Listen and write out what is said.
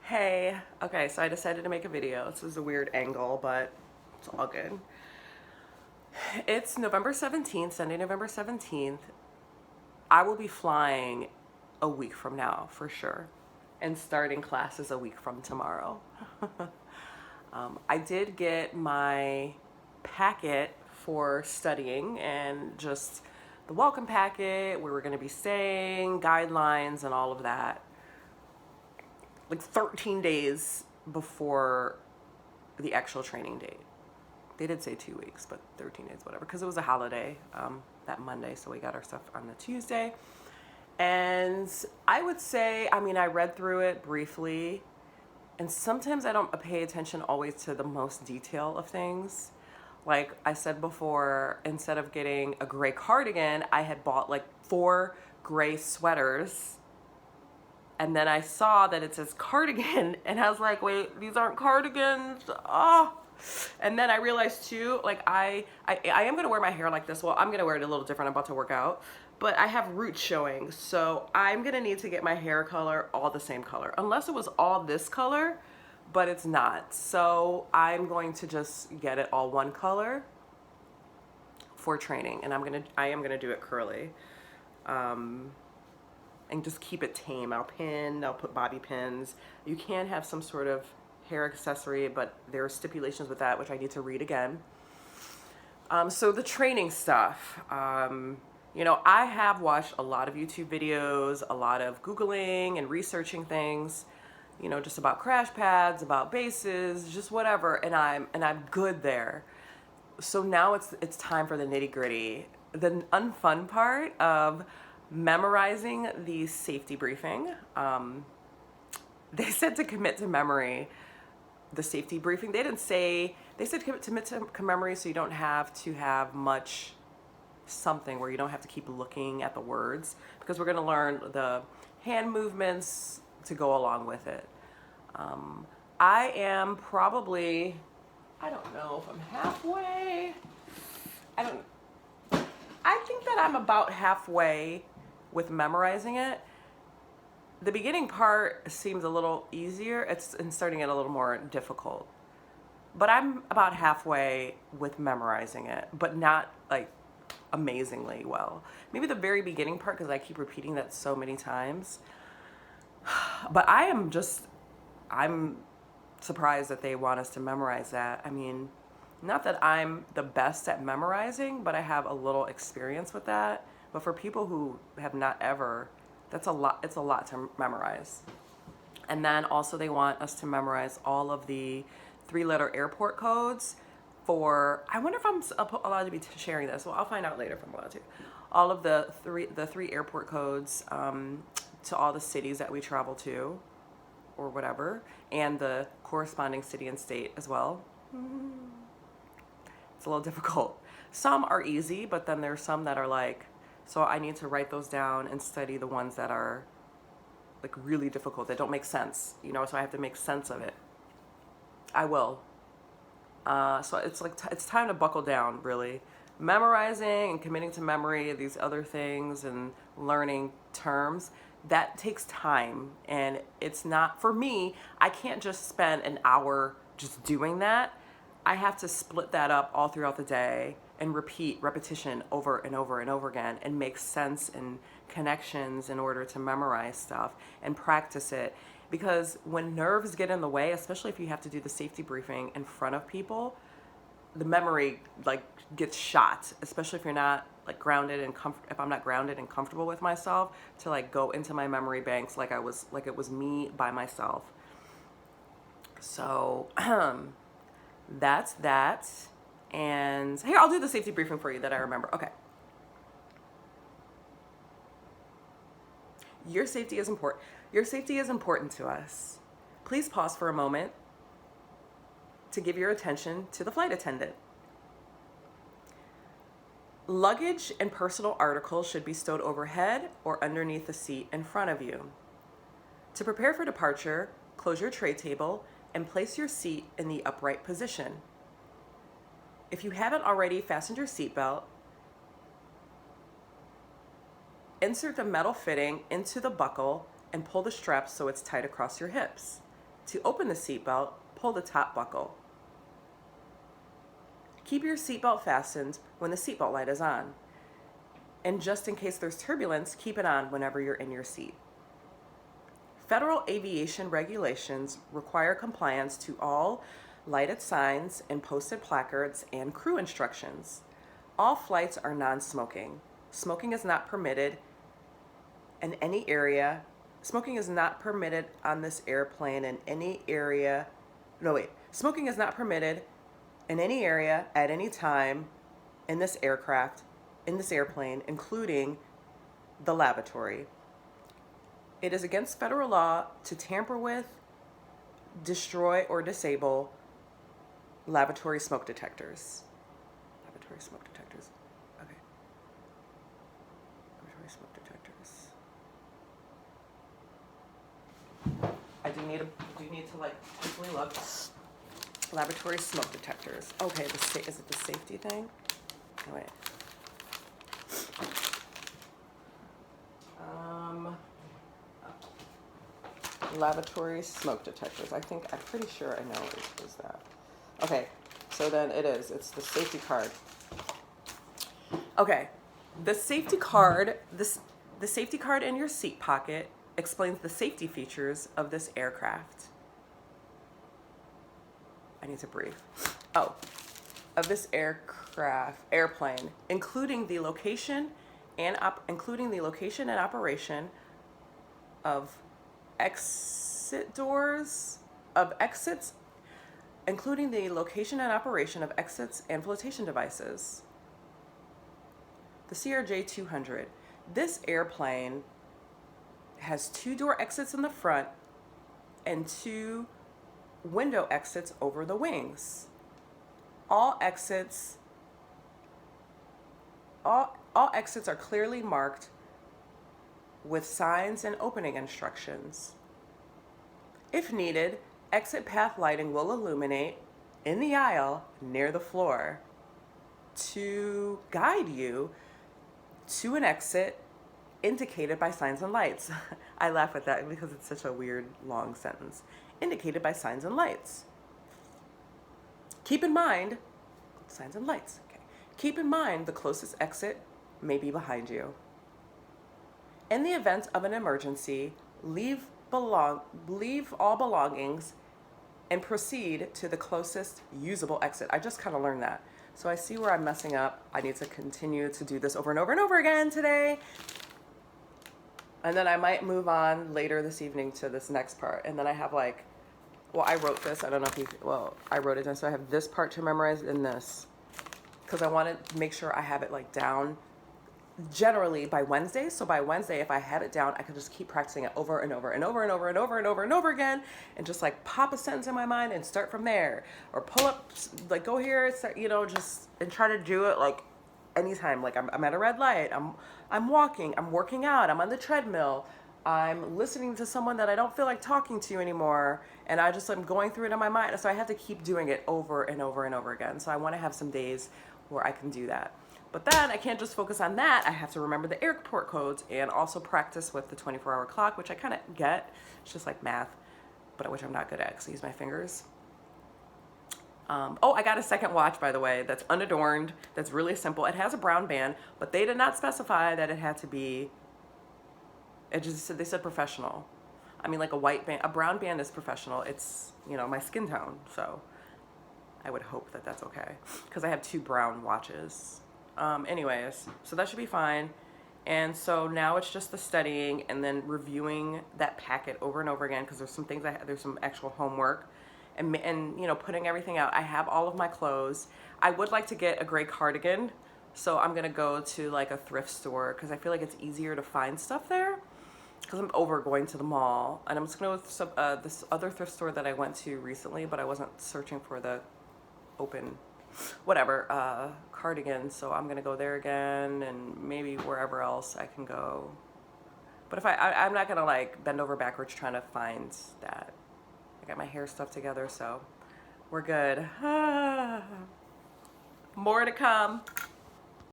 Hey, okay, so I decided to make a video. This is a weird angle, but it's all good. It's November 17th, Sunday, November 17th. I will be flying a week from now for sure, and starting classes a week from tomorrow. I did get my packet for studying and just the welcome packet, where we're going to be staying, guidelines, and all of that, like 13 days before the actual training date. They did say 2 weeks, but 13 days, whatever, because it was a holiday that Monday, so we got our stuff on the Tuesday. And I would say, I read through it briefly, and sometimes I don't pay attention always to the most detail of things. Like I said before, instead of getting a gray cardigan, I had bought like 4 gray sweaters, and then I saw that it says cardigan, and I was like, wait, these aren't cardigans. Oh. And then I realized too, like I am gonna wear my hair like this. Well, I'm gonna wear it a little different. I'm about to work out, but I have roots showing, so I'm gonna need to get my hair color all the same color, unless it was all this color, but it's not. So I'm going to just get it all one color for training, and I am gonna do it curly. And just keep it tame. I'll put bobby pins. You can have some sort of hair accessory, but there are stipulations with that, which I need to read again. So the training stuff, I have watched a lot of YouTube videos, a lot of Googling and researching things, just about crash pads, about bases, just whatever, and I'm good there. So now it's time for the nitty-gritty, the unfun part of memorizing the safety briefing. They said to commit to memory the safety briefing. They said commit to memory, so you don't have to have much something where you don't have to keep looking at the words, because we're going to learn the hand movements to go along with it. I am probably, I don't know if I'm halfway. I think that I'm about halfway with memorizing it. The beginning part seems a little easier. It's starting it a little more difficult. But I'm about halfway with memorizing it, but not like amazingly well. Maybe the very beginning part, because I keep repeating that so many times. But I'm surprised that they want us to memorize that. Not that I'm the best at memorizing, but I have a little experience with that. But for people who have not ever, that's a lot. It's a lot to memorize. And then also they want us to memorize all of the 3-letter airport codes for, I wonder if I'm allowed to be sharing this. Well, I'll find out later if I'm allowed to. All of the three airport codes to all the cities that we travel to or whatever, and the corresponding city and state as well. It's a little difficult. Some are easy, but then there's some that are like, so I need to write those down and study the ones that are like really difficult, that don't make sense, so I have to make sense of it. I will. So it's like, it's time to buckle down, really. Memorizing and committing to memory, these other things, and learning terms, that takes time. And it's not, for me, I can't just spend an hour just doing that. I have to split that up all throughout the day and repetition over and over and over again, and make sense and connections in order to memorize stuff and practice it. Because when nerves get in the way, especially if you have to do the safety briefing in front of people, the memory like gets shot, especially if you're not like grounded and if I'm not grounded and comfortable with myself to like go into my memory banks like it was me by myself. So that's that. And here, I'll do the safety briefing for you that I remember. Okay. Your safety is important. Your safety is important to us. Please pause for a moment to give your attention to the flight attendant. Luggage and personal articles should be stowed overhead or underneath the seat in front of you. To prepare for departure, close your tray table and place your seat in the upright position. If you haven't already fastened your seatbelt, insert the metal fitting into the buckle and pull the straps so it's tight across your hips. To open the seatbelt, pull the top buckle. Keep your seatbelt fastened when the seatbelt light is on. And just in case there's turbulence, keep it on whenever you're in your seat. Federal aviation regulations require compliance to all lighted signs and posted placards and crew instructions. All flights are non-smoking. Smoking is not permitted in any area. Smoking is not permitted on this airplane in any area. No, wait. Smoking is not permitted in any area at any time in this aircraft, in this airplane, including the lavatory. It is against federal law to tamper with, destroy, or disable lavatory smoke detectors. Lavatory smoke detectors. Okay. Lavatory smoke detectors. I do need to like quickly look. Lavatory smoke detectors. Okay, is it the safety thing? Oh, wait. Lavatory smoke detectors. I'm pretty sure I know it was that. Okay, so then it's the safety card. Okay, the safety card, the safety card in your seat pocket explains the safety features of this aircraft. I need to breathe. Oh, of this airplane, including the location and operation of exit doors, of exits, including the location and operation of exits and flotation devices. The CRJ-200. This airplane has 2 door exits in the front and 2 window exits over the wings. All exits are clearly marked with signs and opening instructions. If needed, exit path lighting will illuminate in the aisle near the floor to guide you to an exit indicated by signs and lights. I laugh at that because it's such a weird long sentence. Indicated by signs and lights. Keep in mind, signs and lights. Okay. Keep in mind the closest exit may be behind you. In the event of an emergency, leave all belongings and proceed to the closest usable exit. I just kind of learned that. So I see where I'm messing up. I need to continue to do this over and over and over again today. And then I might move on later this evening to this next part. And then I have I wrote this. I don't know if I wrote it down. So I have this part to memorize and this. Because I want to make sure I have it down generally by Wednesday. So by Wednesday, if I have it down, I can just keep practicing it over and over and over and over and over and over and over again, and just pop a sentence in my mind and start from there, or pull up, go here, start, just and try to do it anytime. I'm at a red light, I'm walking, I'm working out, I'm on the treadmill, I'm listening to someone that I don't feel like talking to anymore, and I'm going through it in my mind. So I have to keep doing it over and over and over again. So I want to have some days where I can do that. But then I can't just focus on that. I have to remember the airport codes and also practice with the 24-hour clock, which I kind of get. It's just like math, but which I'm not good at because I use my fingers. I got a second watch, by the way, that's unadorned, that's really simple. It has a brown band, but they did not specify that it had to be, they said professional. I mean, a white band, a brown band is professional. It's, my skin tone, so I would hope that that's okay because I have 2 brown watches. Anyways, so that should be fine. And so now it's just the studying and then reviewing that packet over and over again because there's some things there's some actual homework and putting everything out. I have all of my clothes. I would like to get a gray cardigan, so I'm gonna go to a thrift store because I feel like it's easier to find stuff there because I'm over going to the mall. And I'm just gonna go to this other thrift store that I went to recently, but I wasn't searching for the open cardigan, so I'm gonna go there again and maybe wherever else I can go. But if I'm not gonna bend over backwards trying to find that. I got my hair stuff together, so we're good. More to come.